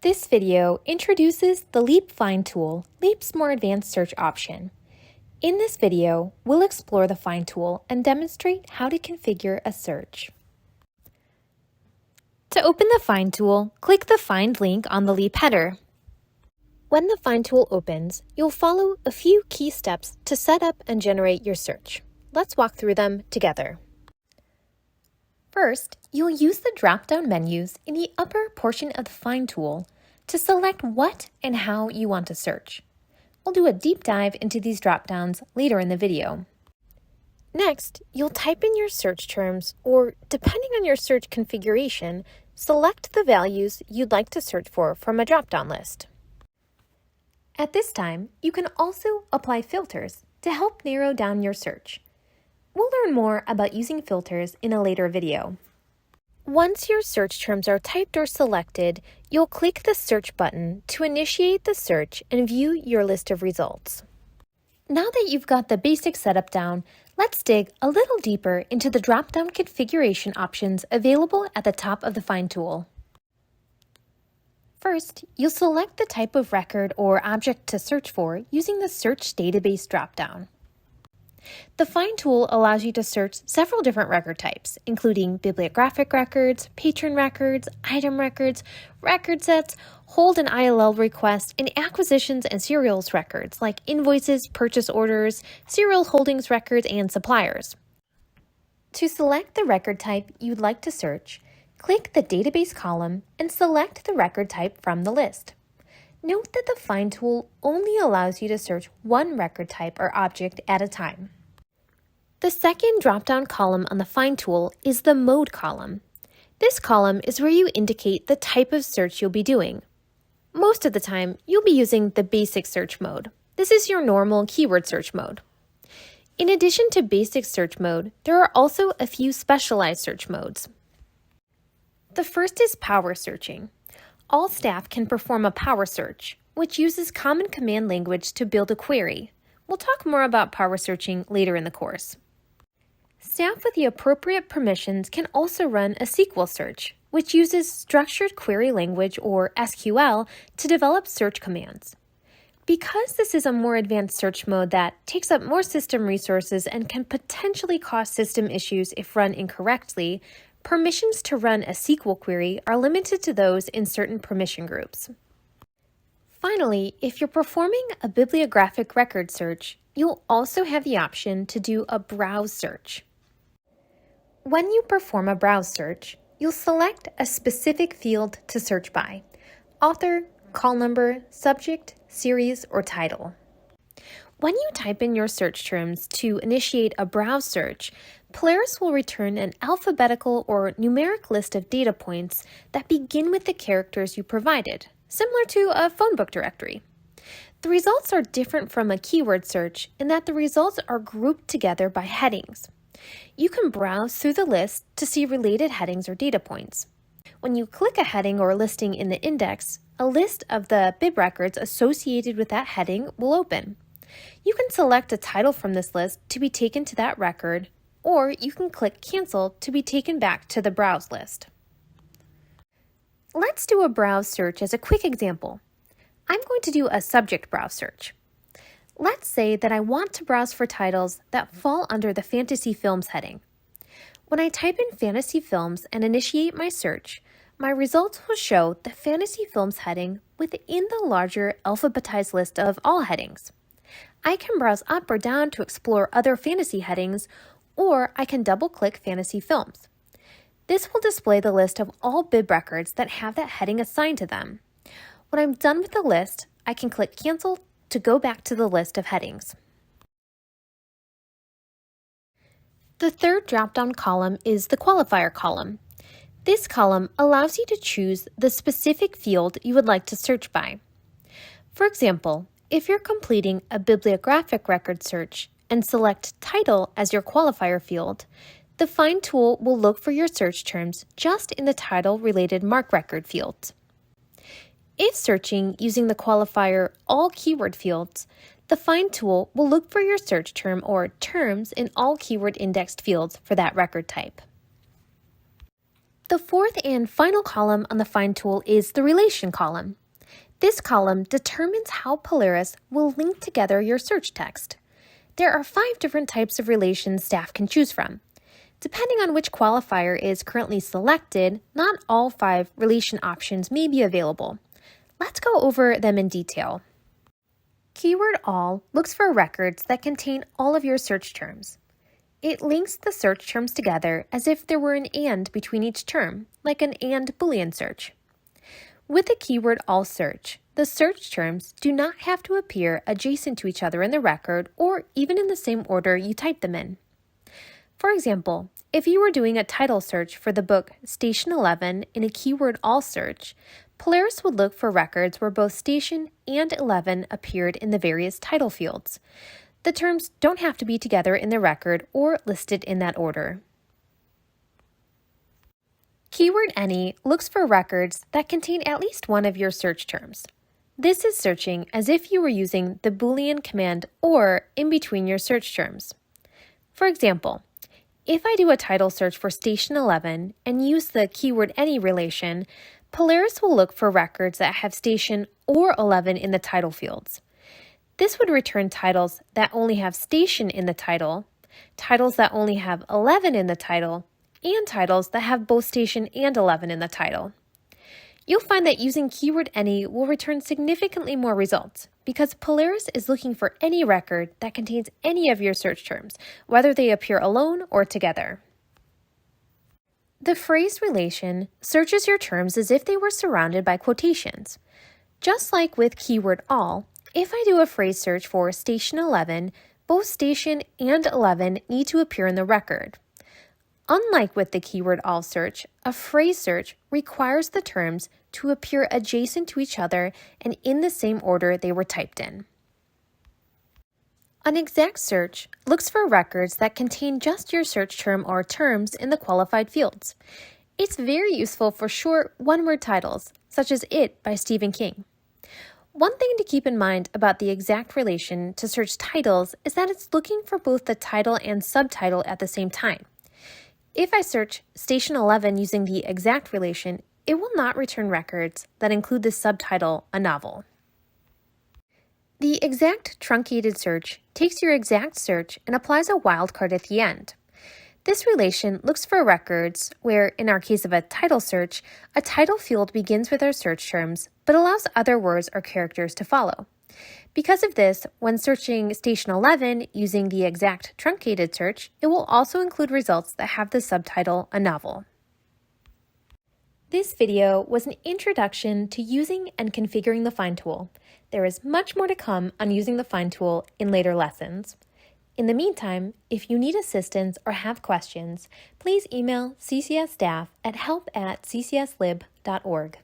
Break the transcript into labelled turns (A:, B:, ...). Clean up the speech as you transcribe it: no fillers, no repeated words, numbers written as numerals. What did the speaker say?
A: This video introduces the Leap Find tool, Leap's more advanced search option. In this video, we'll explore the Find tool and demonstrate how to configure a search. To open the Find tool, click the Find link on the Leap header. When the Find tool opens, you'll follow a few key steps to set up and generate your search. Let's walk through them together. First, you'll use the drop-down menus in the upper portion of the Find tool to select what and how you want to search. We'll do a deep dive into these drop-downs later in the video. Next, you'll type in your search terms, or depending on your search configuration, select the values you'd like to search for from a drop-down list. At this time, you can also apply filters to help narrow down your search. We'll learn more about using filters in a later video. Once your search terms are typed or selected, you'll click the Search button to initiate the search and view your list of results. Now that you've got the basic setup down, let's dig a little deeper into the drop-down configuration options available at the top of the Find tool. First, you'll select the type of record or object to search for using the Search Database drop-down. The Find tool allows you to search several different record types, including bibliographic records, patron records, item records, record sets, hold and ILL requests, and acquisitions and serials records like invoices, purchase orders, serial holdings records, and suppliers. To select the record type you'd like to search, click the Database column and select the record type from the list. Note that the Find tool only allows you to search one record type or object at a time. The second drop-down column on the Find tool is the Mode column. This column is where you indicate the type of search you'll be doing. Most of the time, you'll be using the basic search mode. This is your normal keyword search mode. In addition to basic search mode, there are also a few specialized search modes. The first is power searching. All staff can perform a power search, which uses common command language to build a query. We'll talk more about power searching later in the course. Staff with the appropriate permissions can also run a SQL search, which uses structured query language, or SQL, to develop search commands. Because this is a more advanced search mode that takes up more system resources and can potentially cause system issues if run incorrectly, permissions to run a SQL query are limited to those in certain permission groups. Finally, if you're performing a bibliographic record search, you'll also have the option to do a browse search. When you perform a browse search, you'll select a specific field to search by: author, call number, subject, series, or title. When you type in your search terms to initiate a browse search, Polaris will return an alphabetical or numeric list of data points that begin with the characters you provided, similar to a phone book directory. The results are different from a keyword search in that the results are grouped together by headings. You can browse through the list to see related headings or data points. When you click a heading or listing in the index, a list of the bib records associated with that heading will open. You can select a title from this list to be taken to that record, or you can click Cancel to be taken back to the browse list. Let's do a browse search as a quick example. I'm going to do a subject browse search. Let's say that I want to browse for titles that fall under the Fantasy Films heading. When I type in Fantasy Films and initiate my search, my results will show the Fantasy Films heading within the larger alphabetized list of all headings. I can browse up or down to explore other fantasy headings, or I can double-click Fantasy Films. This will display the list of all bib records that have that heading assigned to them. When I'm done with the list, I can click Cancel to go back to the list of headings. The third drop-down column is the qualifier column. This column allows you to choose the specific field you would like to search by. For example, if you're completing a bibliographic record search and select Title as your qualifier field, the Find tool will look for your search terms just in the title-related MARC record fields. If searching using the qualifier All Keyword Fields, the Find tool will look for your search term or terms in all keyword indexed fields for that record type. The fourth and final column on the Find tool is the Relation column. This column determines how Polaris will link together your search text. There are 5 different types of relations staff can choose from. Depending on which qualifier is currently selected, not all 5 relation options may be available. Let's go over them in detail. Keyword All looks for records that contain all of your search terms. It links the search terms together as if there were an AND between each term, like an AND Boolean search. With a Keyword All search, the search terms do not have to appear adjacent to each other in the record or even in the same order you type them in. For example, if you were doing a title search for the book Station 11 in a Keyword All search, Polaris would look for records where both Station and 11 appeared in the various title fields. The terms don't have to be together in the record or listed in that order. Keyword Any looks for records that contain at least one of your search terms. This is searching as if you were using the Boolean command OR in between your search terms. For example, if I do a title search for Station 11 and use the Keyword Any relation, Polaris will look for records that have Station or 11 in the title fields. This would return titles that only have Station in the title, titles that only have 11 in the title, and titles that have both Station and 11 in the title. You'll find that using Keyword Any will return significantly more results because Polaris is looking for any record that contains any of your search terms, whether they appear alone or together. The phrase relation searches your terms as if they were surrounded by quotations. Just like with Keyword All, if I do a phrase search for Station 11, both Station and 11 need to appear in the record. Unlike with the Keyword All search, a phrase search requires the terms to appear adjacent to each other and in the same order they were typed in. An exact search looks for records that contain just your search term or terms in the qualified fields. It's very useful for short one-word titles, such as It by Stephen King. One thing to keep in mind about the exact relation to search titles is that it's looking for both the title and subtitle at the same time. If I search Station 11 using the exact relation, it will not return records that include the subtitle, a novel. The exact truncated search takes your exact search and applies a wildcard at the end. This relation looks for records where, in our case of a title search, a title field begins with our search terms but allows other words or characters to follow. Because of this, when searching Station 11 using the exact truncated search, it will also include results that have the subtitle, a novel. This video was an introduction to using and configuring the Find tool. There is much more to come on using the Find tool in later lessons. In the meantime, if you need assistance or have questions, please email CCS staff at help@ccslib.org.